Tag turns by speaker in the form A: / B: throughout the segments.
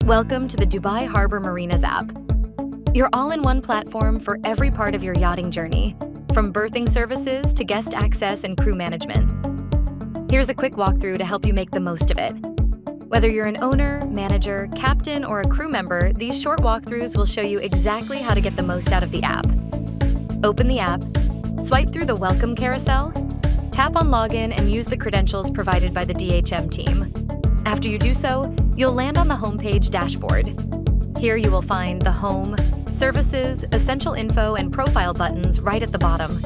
A: Welcome to the Dubai Harbour Marinas App, your all-in-one platform for every part of your yachting journey, from berthing services to guest access and crew management. Here's a quick walkthrough to help you make the most of it. Whether you're an owner, manager, captain, or a crew member, these short walkthroughs will show you exactly how to get the most out of the app. Open the app, swipe through the Welcome carousel, tap on Login and use the credentials provided by the DHM team. After you do so, you'll land on the homepage dashboard. Here you will find the Home, Services, Essential Info, and Profile buttons right at the bottom.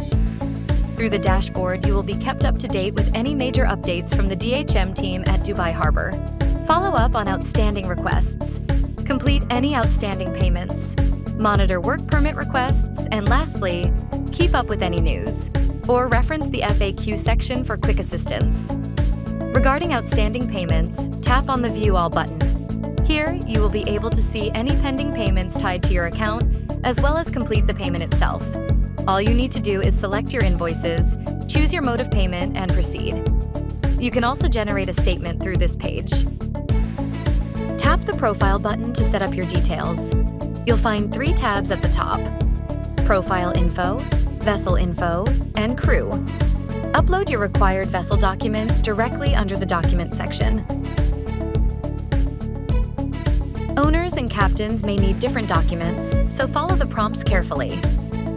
A: Through the dashboard, you will be kept up to date with any major updates from the DHM team at Dubai Harbour. Follow up on outstanding requests, complete any outstanding payments, monitor work permit requests, and lastly, keep up with any news, or reference the FAQ section for quick assistance. Regarding outstanding payments, tap on the View All button. Here, you will be able to see any pending payments tied to your account, as well as complete the payment itself. All you need to do is select your invoices, choose your mode of payment, and proceed. You can also generate a statement through this page. Tap the Profile button to set up your details. You'll find 3 tabs at the top: Profile Info, Vessel Info, and Crew. Upload your required vessel documents directly under the Document section. Owners and captains may need different documents, so follow the prompts carefully.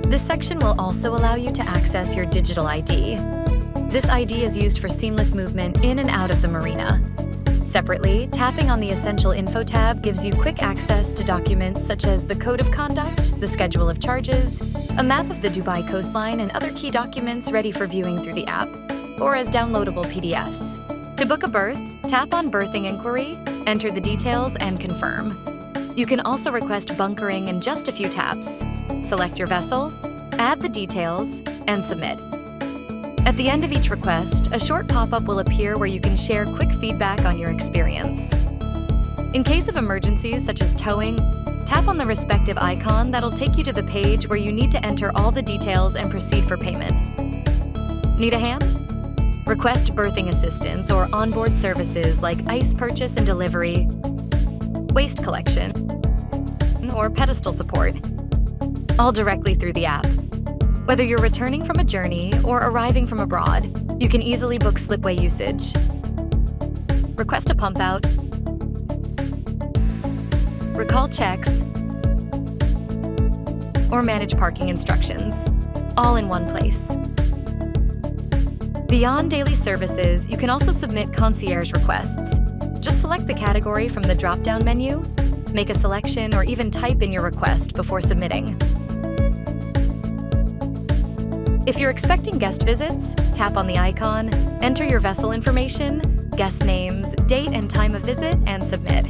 A: This section will also allow you to access your digital ID. This ID is used for seamless movement in and out of the marina. Separately, tapping on the Essential Info tab gives you quick access to documents such as the Code of Conduct, the Schedule of Charges, a map of the Dubai coastline, and other key documents ready for viewing through the app, or as downloadable PDFs. To book a berth, tap on Berthing Inquiry, enter the details, and confirm. You can also request bunkering in just a few taps. Select your vessel, add the details, and submit. At the end of each request, a short pop-up will appear where you can share quick feedback on your experience. In case of emergencies such as towing, tap on the respective icon that'll take you to the page where you need to enter all the details and proceed for payment. Need a hand? Request berthing assistance or onboard services like ice purchase and delivery, waste collection, or pedestal support, all directly through the app. Whether you're returning from a journey or arriving from abroad, you can easily book slipway usage, request a pump out, recall checks, or manage parking instructions, all in one place. Beyond daily services, you can also submit concierge requests. Just select the category from the drop-down menu, make a selection, or even type in your request before submitting. If you're expecting guest visits, tap on the icon, enter your vessel information, guest names, date and time of visit, and submit.